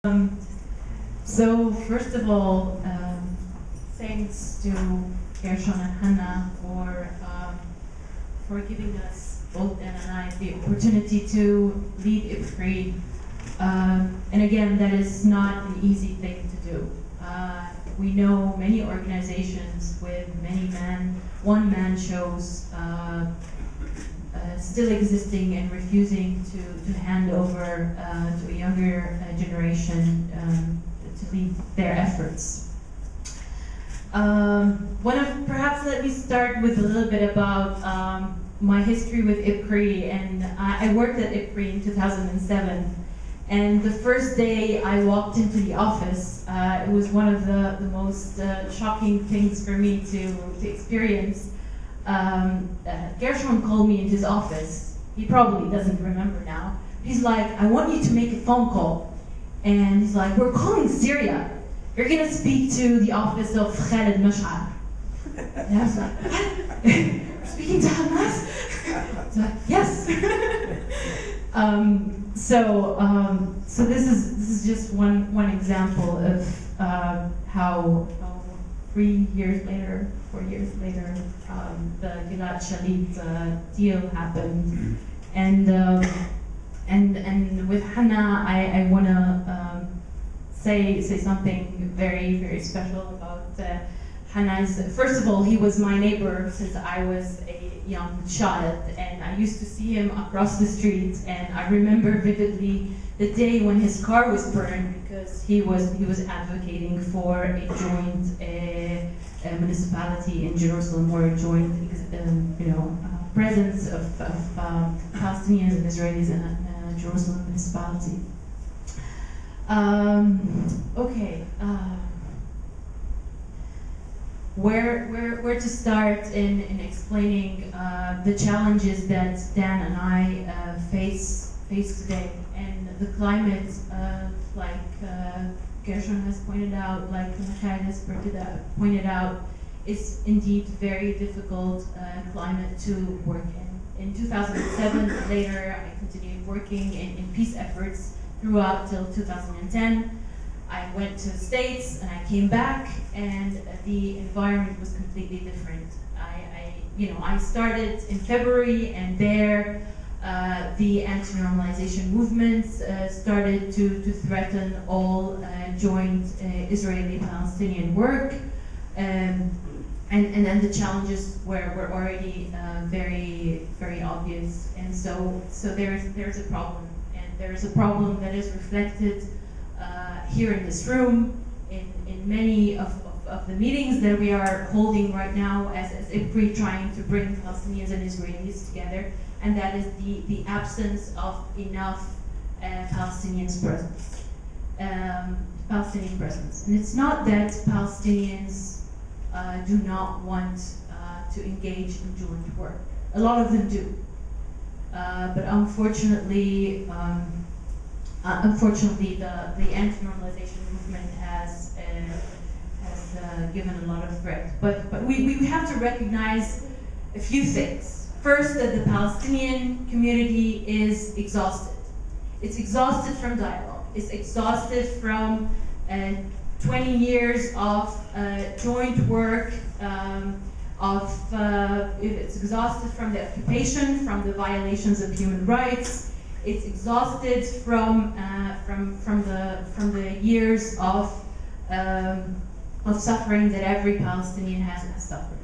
Um, so first of all, thanks to Gershon and Hannah for giving us, both Dan and I, the opportunity to lead IPCRI. And again, that is not an easy thing to do. We know many organizations with many one-man shows still existing and refusing to hand over to a younger generation to lead their efforts. Perhaps let me start with a little bit about my history with IPCRI. And I worked at IPCRI in 2007. And the first day I walked into the office, it was one of the most shocking things for me to experience. Gershon called me in his office. He probably doesn't remember now. He's like, I want you to make a phone call. And he's like, we're calling Syria. You're going to speak to the office of Khaled Mash'ar. And I was like, what? Speaking to Hamas? I was like, yes. So this is just one example of how 4 years later, the Gilad Shalit deal happened, and with Hannah, I want to say something very special about Hannah. First of all, he was my neighbor since I was a young child, and I used to see him across the street, and I remember vividly the day when his car was burned because he was advocating for a joint municipality in Jerusalem, or a joint presence of Palestinians and Israelis in a Jerusalem municipality. Okay. Where to start in explaining the challenges that Dan and I face today, and the climate, like Gershon has pointed out, like Michael has pointed out, is indeed very difficult climate to work in. In 2007 and later, I continued working in peace efforts throughout till 2010. I went to the States and I came back, and the environment was completely different. I started in February, and there the anti-normalization movements started to threaten all joint Israeli-Palestinian work, and then the challenges were already very obvious. And so there's a problem, and there's a problem that is reflected here in this room, in many of the meetings that we are holding right now as IPCRI, trying to bring Palestinians and Israelis together, and that is the absence of enough Palestinian presence. And it's not that Palestinians do not want to engage in joint work. A lot of them do. But unfortunately, the anti-normalization movement has given a lot of threat. But we have to recognize a few things. First, that the Palestinian community is exhausted. It's exhausted from dialogue. It's exhausted from 20 years of joint work. It's exhausted from the occupation, from the violations of human rights. It's exhausted from the years of suffering that every Palestinian has suffered.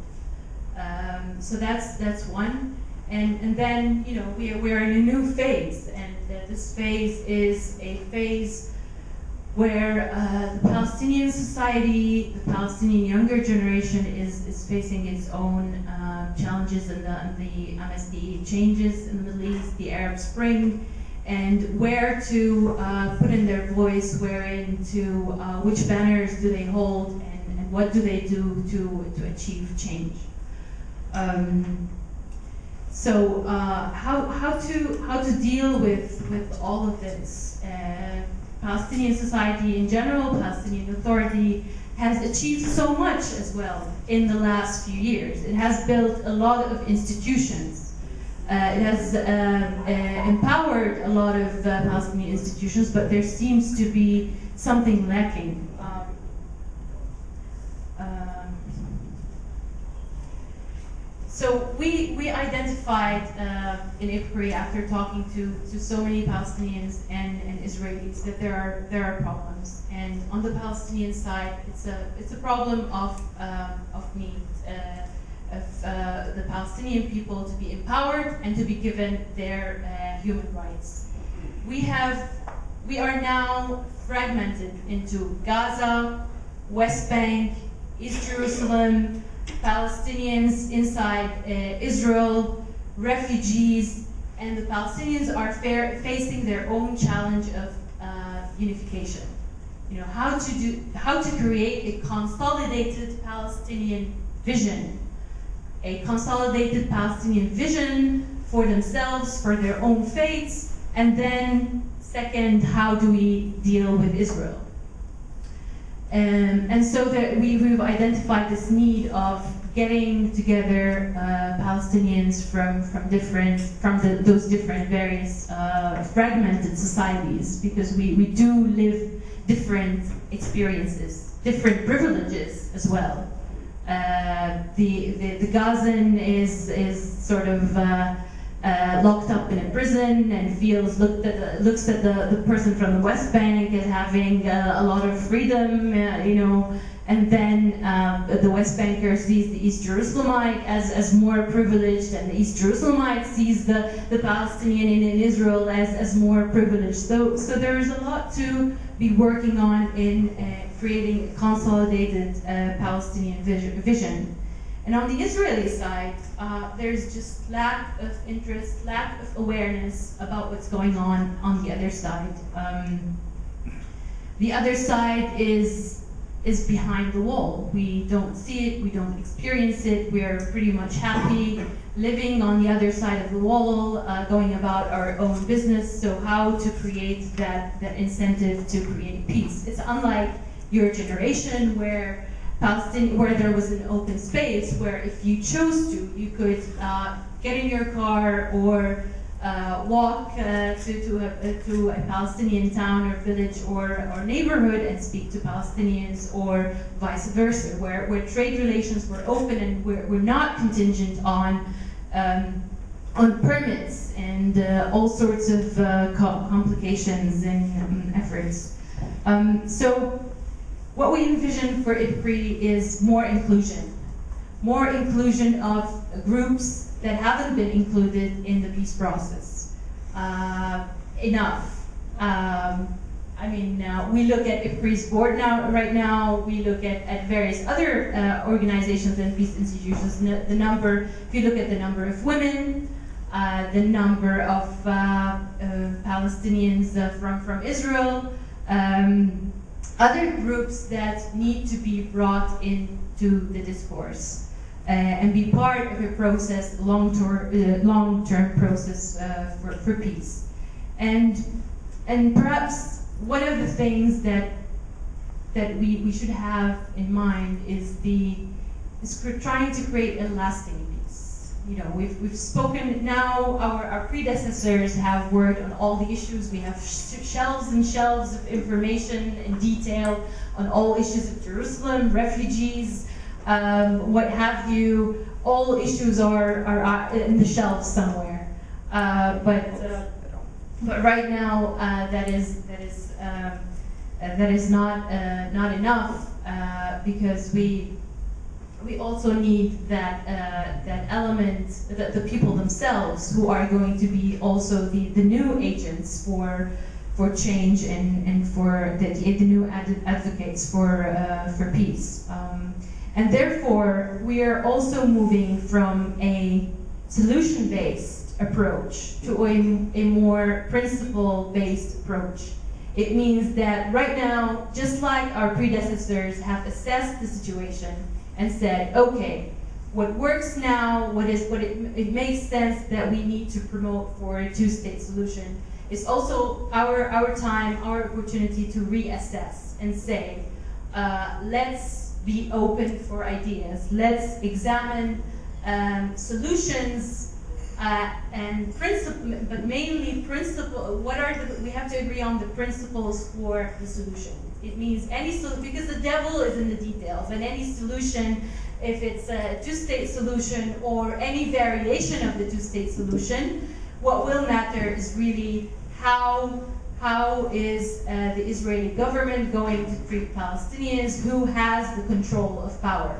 So that's one, and then we're in a new phase, and this phase is a phase where the Palestinian society, the Palestinian younger generation, is facing its own challenges, and the MSD changes in the Middle East, the Arab Spring, and where to put in their voice, which banners do they hold, and what do they do to achieve change. So how to deal with all of this? Palestinian society in general, Palestinian Authority, has achieved so much as well in the last few years. It has built a lot of institutions. It has empowered a lot of Palestinian institutions, but there seems to be something lacking. So we identified in IPCRI, after talking to so many Palestinians and Israelis, that there are problems. And on the Palestinian side, it's a problem of need, of the Palestinian people to be empowered and to be given their human rights. We are now fragmented into Gaza, West Bank, East Jerusalem, Palestinians inside Israel, refugees, and the Palestinians are facing their own challenge of unification. You know, how to create a consolidated Palestinian vision, a consolidated Palestinian vision for themselves, for their own faiths, and then second, how do we deal with Israel? And so that we've identified this need of getting together Palestinians from those different various fragmented societies, because we do live different experiences, different privileges as well. The Gazan is sort of locked up in a prison and looks at the person from the West Bank as having a lot of freedom, you know, and then the West Banker sees the East Jerusalemite as more privileged, and the East Jerusalemite sees the Palestinian in Israel as more privileged. So there is a lot to be working on in creating a consolidated Palestinian vision. And on the Israeli side, there's just lack of interest, lack of awareness about what's going on the other side. The other side is behind the wall. We don't see it, we don't experience it, we are pretty much happy living on the other side of the wall, going about our own business. So how to create that incentive to create peace? It's unlike your generation where there was an open space where if you chose to, you could get in your car or walk to a Palestinian town or village or neighborhood and speak to Palestinians, or vice versa, where trade relations were open and were not contingent on permits and all sorts of complications and efforts. So what we envision for IPCRI is more inclusion of groups that haven't been included in the peace process enough. I mean, we look at IPCRI's board right now, we look at various other organizations and peace institutions. If you look at the number of women, the number of Palestinians from Israel, other groups that need to be brought into the discourse and be part of a process, long-term process for peace. And perhaps one of the things that we should have in mind is trying to create a lasting peace. You know, we've spoken now. Our predecessors have worked on all the issues. We have shelves and shelves of information and detail on all issues of Jerusalem, refugees, what have you. All issues are in the shelves somewhere. But right now, that is not enough, because we also need that element, the people themselves, who are going to be also the new agents for change and for the new advocates for peace. And therefore, we are also moving from a solution-based approach to a more principle-based approach. It means that right now, just like our predecessors have assessed the situation and said, okay, what works now, it makes sense that we need to promote for a two-state solution, is also our time, our opportunity to reassess and say, let's be open for ideas. Let's examine solutions and principle, but mainly principle. We have to agree on the principles for the solution. It means because the devil is in the details, and any solution, if it's a two-state solution or any variation of the two-state solution, what will matter is really how is the Israeli government going to treat Palestinians, who has the control of power.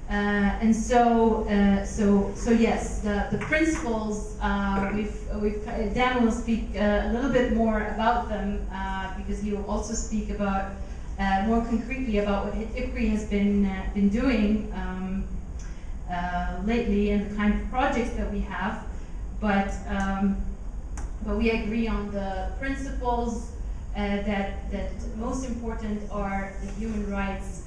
And so yes, the principles, Dan will speak a little bit more about them because he will also speak about more concretely about what IPCRI has been doing lately and the kind of projects that we have. But we agree on the principles that most important are the human rights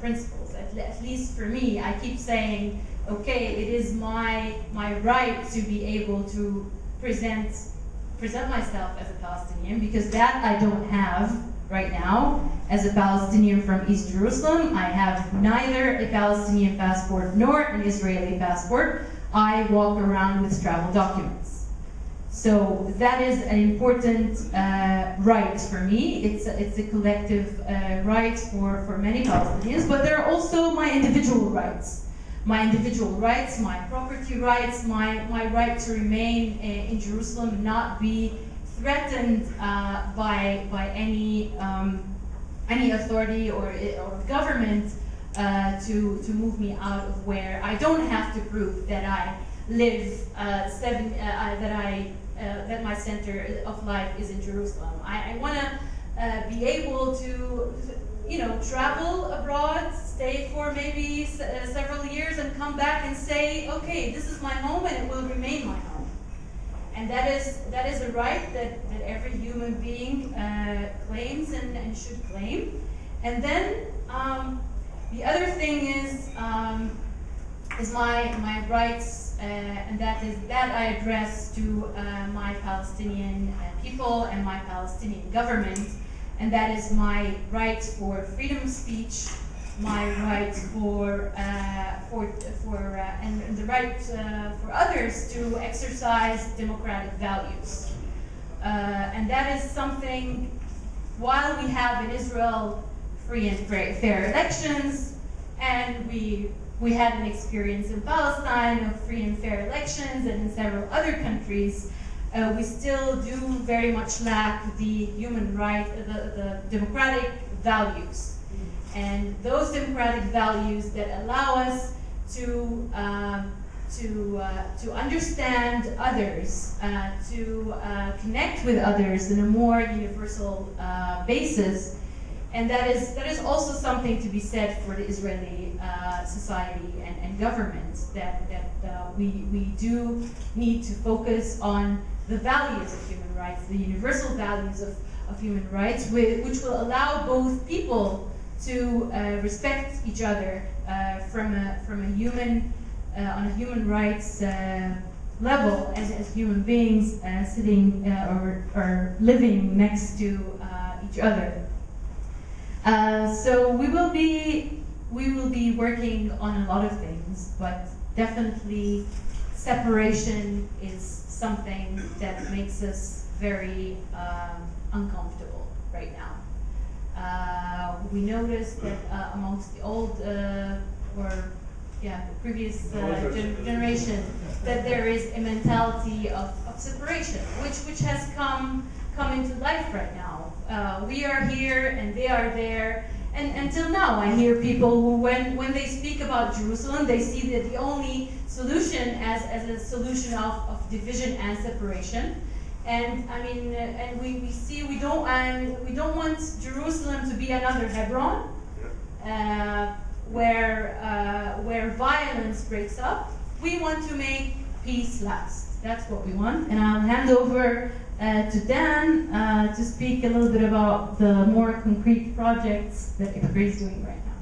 principles. At least for me, I keep saying, okay, it is my right to be able to present myself as a Palestinian, because that I don't have right now. As a Palestinian from East Jerusalem, I have neither a Palestinian passport nor an Israeli passport. I walk around with travel documents. So that is an important right for me. It's a collective right for many Palestinians, but there are also my individual rights. My individual rights, my property rights, my right to remain in Jerusalem, not be threatened by any authority or government to move me out of where I don't have to prove that I live that my center of life is in Jerusalem. I want to be able to, travel abroad, stay for maybe several years, and come back and say, okay, this is my home, and it will remain my home. And that is a right that every human being claims and should claim. And then the other thing is my rights. And that I address to my Palestinian people and my Palestinian government, and that is my right for freedom of speech, my right and the right for others to exercise democratic values, and that is something. While we have in Israel free and fair elections, and we had an experience in Palestine of free and fair elections, and in several other countries, we still do very much lack the human right, the democratic values. And those democratic values that allow us to understand others, to connect with others in a more universal basis. And that is also something to be said for the Israeli society and government, that we do need to focus on the values of human rights, the universal values of human rights, which will allow both people to respect each other from a human on a human rights level as human beings sitting or living next to each other. So we will be working on a lot of things, but definitely separation is something that makes us very uncomfortable right now. We noticed that amongst the old the previous generation, that there is a mentality of separation, which has come into life right now. We are here and they are there. And until now, I hear people who, when they speak about Jerusalem, they see that the only solution as a solution of division and separation. And I mean, and we see we don't want Jerusalem to be another Hebron, where violence breaks up. We want to make peace last. That's what we want. And I'll hand over to Dan to speak a little bit about the more concrete projects that IPCRI is doing right now.